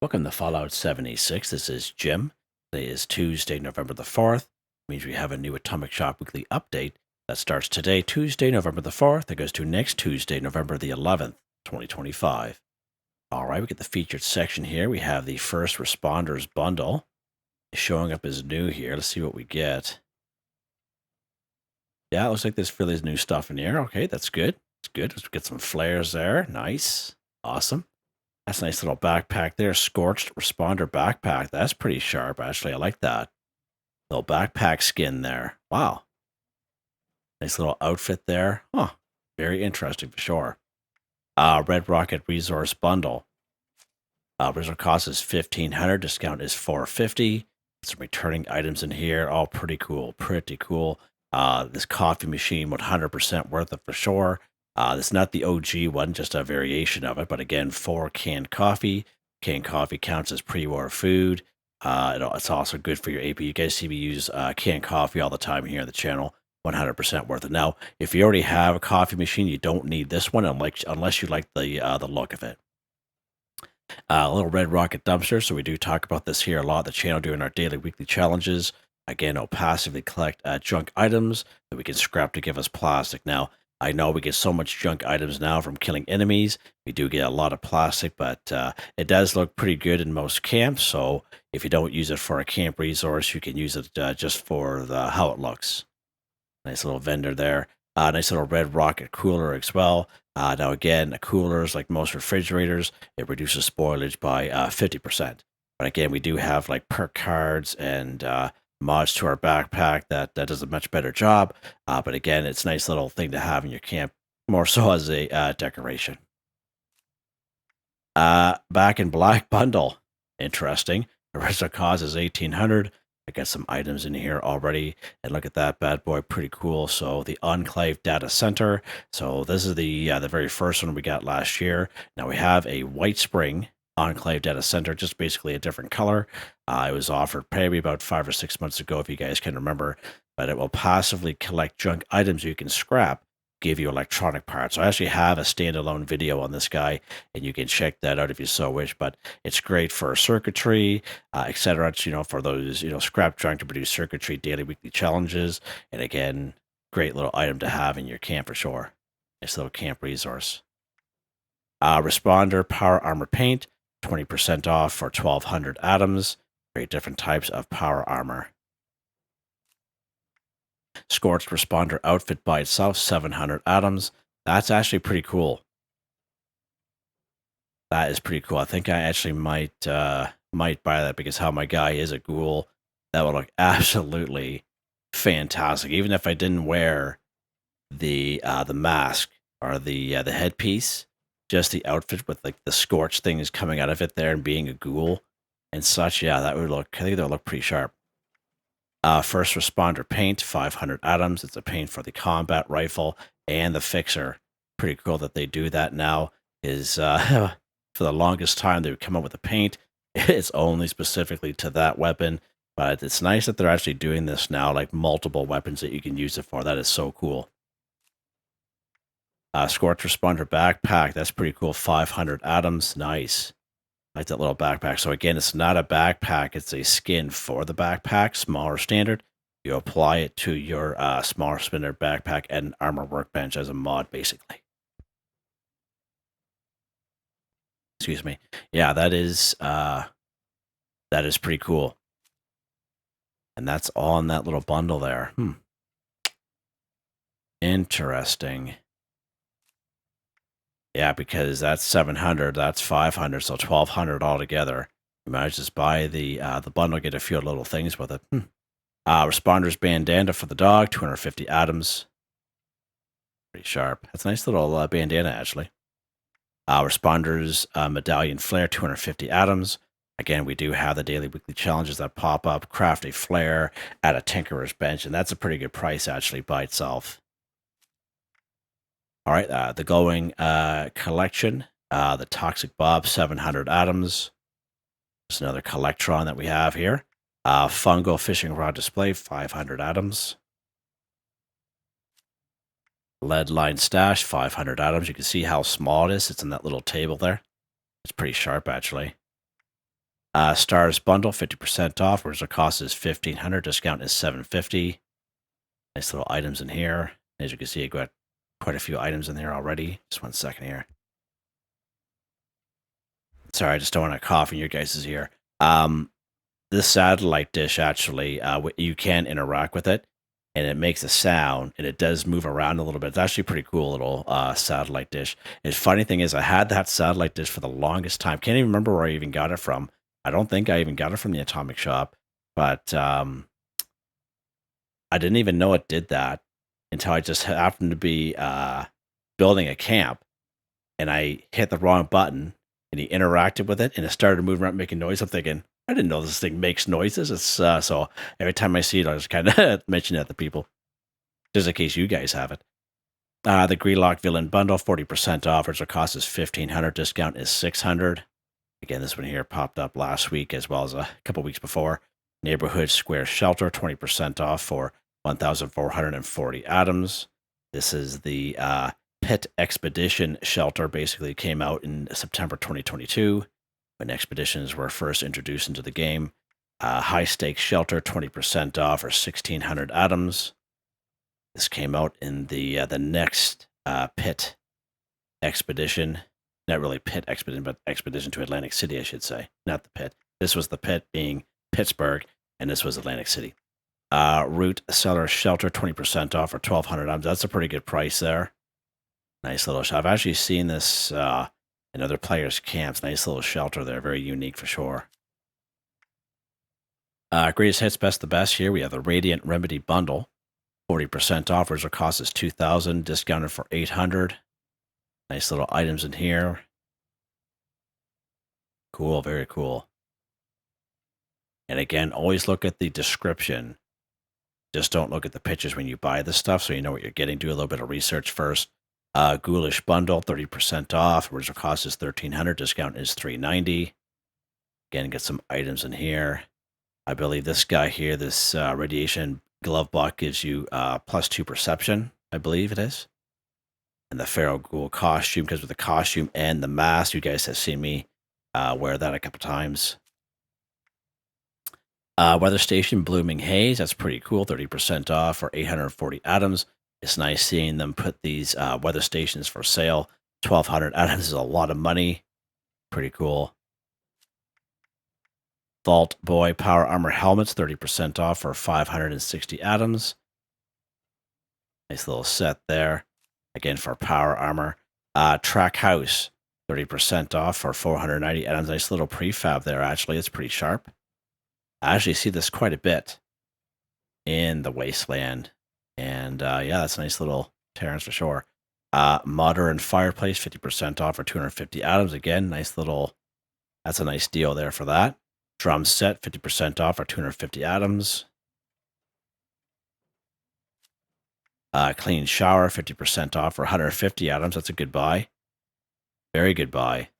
Welcome to Fallout 76. This is Jim. Today is Tuesday, November the 4th. Means we have a new Atomic Shop weekly update that starts today, Tuesday, November the 4th. That goes to next Tuesday, November the 11th, 2025. All right, we get the featured section here. We have the First Responders bundle showing up as new here. Let's see what we get. Yeah, it looks like there's really new stuff in here. Okay, that's good. That's good. Let's get some flares there. Nice. Awesome. That's a nice little backpack there. Scorched Responder backpack. That's pretty sharp, actually. I like that. Little backpack skin there. Wow. Nice little outfit there. Huh. Very interesting for sure. Red Rocket Resource Bundle. Original cost is $1,500. Discount is $450. Some returning items in here. All pretty cool. Pretty cool. This coffee machine, 100% worth it for sure. This is not the OG one, just a variation of it. But again, 4 canned coffee. Canned coffee counts as pre-war food. It's also good for your AP. You guys see me use canned coffee all the time here on the channel. 100% worth it. Now, if you already have a coffee machine, you don't need this one unless you like the look of it. A little Red Rocket dumpster. So we do talk about this here a lot on the channel during our daily, weekly challenges. Again, it'll passively collect junk items that we can scrap to give us plastic. Now, I know we get so much junk items now from killing enemies. We do get a lot of plastic, but it does look pretty good in most camps. So if you don't use it for a camp resource, you can use it just for how it looks. Nice little vendor there. Nice little Red Rocket cooler as well. Now again, coolers, like most refrigerators, it reduces spoilage by 50%. But again, we do have like perk cards and mods to our backpack that does a much better job. But again, it's a nice little thing to have in your camp, more so as a decoration. Back in Black bundle. Interesting. Original cost is $1,800. I got some items in here already, and look at that bad boy, pretty cool. So the Enclave Data Center. So this is the very first one we got last year. Now we have a White Spring Enclave Data Center, just basically a different color. It was offered probably about 5 or 6 months ago, if you guys can remember. But it will passively collect junk items you can scrap, give you electronic parts. So I actually have a standalone video on this guy, and you can check that out if you so wish. But it's great for circuitry, etc. For those scrap junk to produce circuitry, daily, weekly challenges. And again, great little item to have in your camp for sure. Nice little camp resource. Responder Power Armor Paint, 20% off for 1,200 atoms. Very different types of power armor. Scorched Responder outfit by itself, 700 atoms. That's actually pretty cool. That is pretty cool. I think I actually might buy that because how my guy is a ghoul. That would look absolutely fantastic. Even if I didn't wear the mask or the headpiece, just the outfit with like the scorched things coming out of it there and being a ghoul and such. Yeah, that would look. I think that would look pretty sharp. First Responder Paint, 500 atoms. It's a paint for the combat rifle and the fixer. Pretty cool that they do that now. Is for the longest time they would come up with a paint. It's only specifically to that weapon, but it's nice that they're actually doing this now, like multiple weapons that you can use it for. That is so cool. Scorched Responder backpack. That's pretty cool. 500 atoms. Nice. Like that little backpack. So again, it's not a backpack. It's a skin for the backpack, smaller standard. You apply it to your smaller standard backpack and armor workbench as a mod, basically. Excuse me. Yeah, that is pretty cool. And that's all in that little bundle there. Interesting. Yeah, because that's 700, that's 500, so 1,200 altogether. You might just buy the bundle, get a few little things with it. Responders Bandana for the dog, 250 atoms. Pretty sharp. That's a nice little bandana, actually. Responders Medallion Flair, 250 atoms. Again, we do have the daily, weekly challenges that pop up. Craft a flare at a Tinkerer's Bench, and that's a pretty good price, actually, by itself. All right, the Glowing Collection, the Toxic Bob, 700 atoms. There's another Collectron that we have here. Fungal Fishing Rod Display, 500 atoms. Lead Line Stash, 500 atoms. You can see how small it is. It's in that little table there. It's pretty sharp, actually. Stars bundle, 50% off. Original cost is $1,500. Discount is $750. Nice little items in here. As you can see, I got quite a few items in there already. Just 1 second here. Sorry, I just don't want to cough in your guys' ear. This satellite dish, actually, you can interact with it, and it makes a sound, and it does move around a little bit. It's actually a pretty cool little satellite dish. And the funny thing is, I had that satellite dish for the longest time. Can't even remember where I even got it from. I don't think I even got it from the Atomic Shop, but I didn't even know it did that until I just happened to be building a camp, and I hit the wrong button, and he interacted with it, and it started moving around, making noise. I'm thinking, I didn't know this thing makes noises. It's so every time I see it, I just kind of mention it to people, just in case you guys have it. The Grelock Villain Bundle, 40% off. Original cost is $1,500. Discount is $600. Again, this one here popped up last week as well as a couple weeks before. Neighborhood Square Shelter, 20% off for 1,440 atoms. This is the Pit Expedition Shelter. Basically came out in September 2022 when expeditions were first introduced into the game. High Stakes Shelter, 20% off for 1,600 atoms. This came out in the next Pit Expedition. Not really Pit Expedition, but Expedition to Atlantic City, I should say. Not the Pit. This was the Pit being Pittsburgh, and this was Atlantic City. Root Cellar Shelter, 20% off for 1,200 items. That's a pretty good price there. Nice little shelter. I've actually seen this in other players' camps. Nice little shelter there. Very unique for sure. Greatest hits, best the best. Here we have the Radiant Remedy Bundle. 40% off. Original cost is $2,000. Discounted for $800. Nice little items in here. Cool, very cool. And again, always look at the description. Just don't look at the pictures when you buy this stuff so you know what you're getting. Do a little bit of research first. Ghoulish Bundle, 30% off. Original cost is $1,300. Discount is $390. Again, get some items in here. I believe this guy here, this Radiation Glove Block gives you +2 perception, I believe it is. And the Feral Ghoul costume, because with the costume and the mask, you guys have seen me wear that a couple times. Weather Station Blooming Haze, that's pretty cool. 30% off for 840 atoms. It's nice seeing them put these weather stations for sale. 1,200 atoms is a lot of money. Pretty cool. Vault Boy Power Armor Helmets, 30% off for 560 atoms. Nice little set there. Again, for power armor. Track House, 30% off for 490 atoms. Nice little prefab there, actually. It's pretty sharp. I actually see this quite a bit in the Wasteland. And yeah, that's a nice little Terrence for sure. Modern Fireplace, 50% off for 250 atoms. Again, nice little, that's a nice deal there for that. Drum Set, 50% off for 250 atoms. Clean Shower, 50% off for 150 atoms. That's a good buy. Very good buy.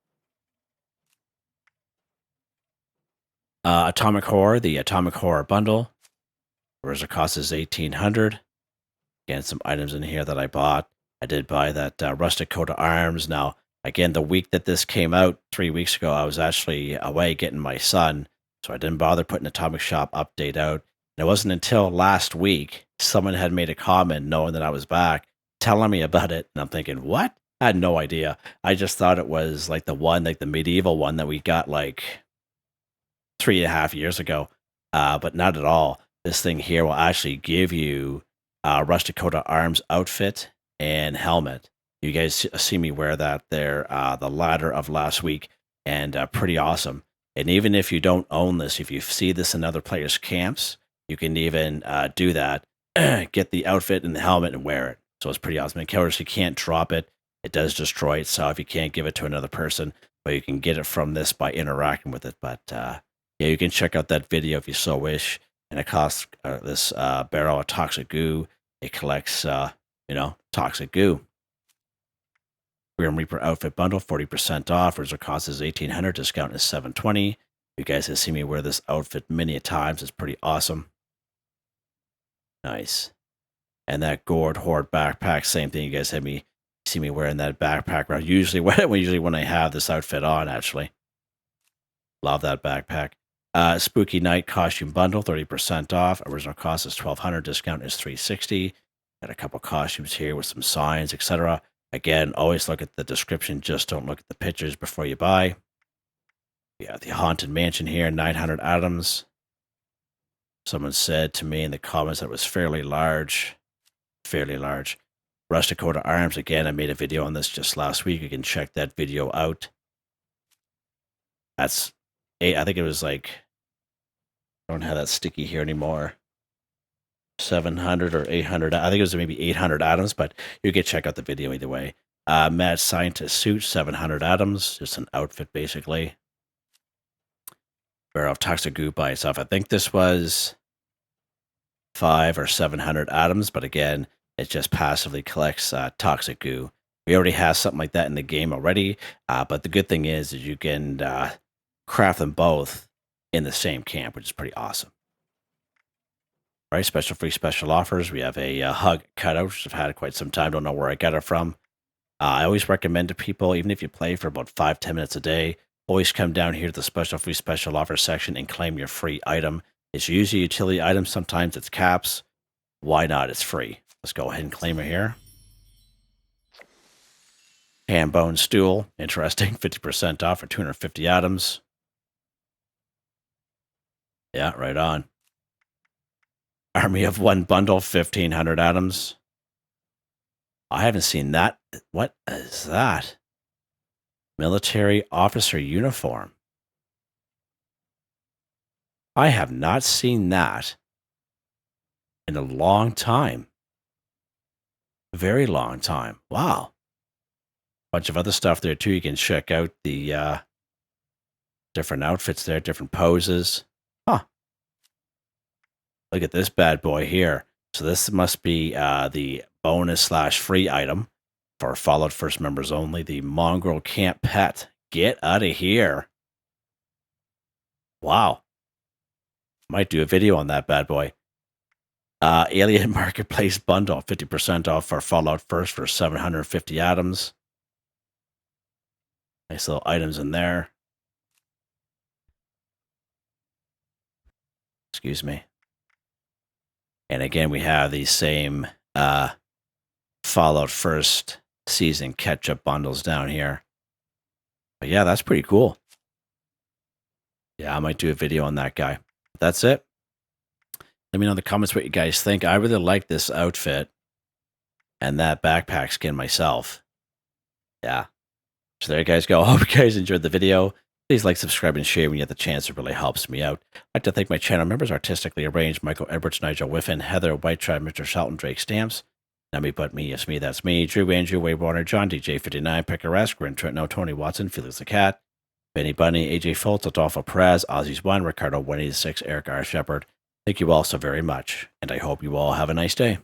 Atomic Horror, the Atomic Horror Bundle. Original cost is $1,800. Again, some items in here that I bought. I did buy that Rustic Coat of Arms. Now, again, the week that this came out, 3 weeks ago, I was actually away getting my son, so I didn't bother putting Atomic Shop update out. And it wasn't until last week someone had made a comment knowing that I was back, telling me about it. And I'm thinking, what? I had no idea. I just thought it was like the one, like the medieval one that we got like 3.5 years ago. But not at all. This thing here will actually give you Rustic Coat of Arms outfit and helmet. You guys see me wear that there, the ladder of last week, and pretty awesome. And even if you don't own this, if you see this in other players' camps, you can even do that. Get the outfit and the helmet and wear it. So it's pretty awesome. And of course, you can't drop it. It does destroy itself. You can't give it to another person, but you can get it from this by interacting with it. But yeah, you can check out that video if you so wish. And it costs this barrel of toxic goo. It collects, toxic goo. Grim Reaper Outfit Bundle, 40% off. Original cost is $1,800. Discount is $720. You guys have seen me wear this outfit many a times. It's pretty awesome. Nice. And that Gourd Horde backpack, same thing. You guys have me see me wearing that backpack around. Usually when I have this outfit on, actually. Love that backpack. Spooky Night costume bundle, 30% off. Original cost is $1,200. Discount is $360. Got a couple costumes here with some signs, etc. Again, always look at the description. Just don't look at the pictures before you buy. Yeah, the Haunted Mansion here, 900 items. Someone said to me in the comments that it was fairly large. Fairly large. Rustic Coat of Arms, again, I made a video on this just last week. You can check that video out. That's I think it was like, I don't have that sticky here anymore. 700 or 800. I think it was maybe 800 atoms, but you can check out the video either way. Mad Scientist suit, 700 atoms. Just an outfit, basically. Barrel of Toxic Goo by itself. I think this was 500 or 700 atoms, but again, it just passively collects Toxic Goo. We already have something like that in the game already, but the good thing is you can craft them both in the same camp, which is pretty awesome. All right, special free special offers. We have a hug cutout, which I've had quite some time. Don't know where I got it from. I always recommend to people, even if you play for about 5-10 minutes a day, always come down here to the special free special offer section and claim your free item. It's usually a utility item. Sometimes it's caps. Why not? It's free. Let's go ahead and claim it here. Ham bone stool. Interesting. 50% off for 250 atoms. Yeah, right on. Army of One bundle, 1,500 atoms. I haven't seen that. What is that? Military officer uniform. I have not seen that in a long time. Very long time. Wow. Bunch of other stuff there too. You can check out the different outfits there, different poses. Huh. Look at this bad boy here. So this must be the bonus / free item for Fallout First members only. The Mongrel Camp Pet. Get out of here. Wow. Might do a video on that bad boy. Alien Marketplace bundle. 50% off for Fallout First for 750 atoms. Nice little items in there. Excuse me. And again, we have these same Fallout First season catch-up bundles down here. But yeah, that's pretty cool. Yeah, I might do a video on that guy. That's it. Let me know in the comments what you guys think. I really like this outfit and that backpack skin myself. Yeah. So there you guys go. I hope you guys enjoyed the video. Please like, subscribe, and share when you get the chance. It really helps me out. I'd like to thank my channel members, Artistically Arranged, Michael Edwards, Nigel Wiffen, Heather, Whitetribe, Mr. Shelton, Drake Stamps, NotMeButMeYesMe, that's me, Drew, Andrew, Wade Warner, John, DJ59, Picaresque, Grin, Trent, Tony Watson, Felix the Cat, Benny Bunny, AJ Foltz, Adolfo Perez, Ozzy's One, Ricardo 186, Eric R. Shepard. Thank you all so very much, and I hope you all have a nice day.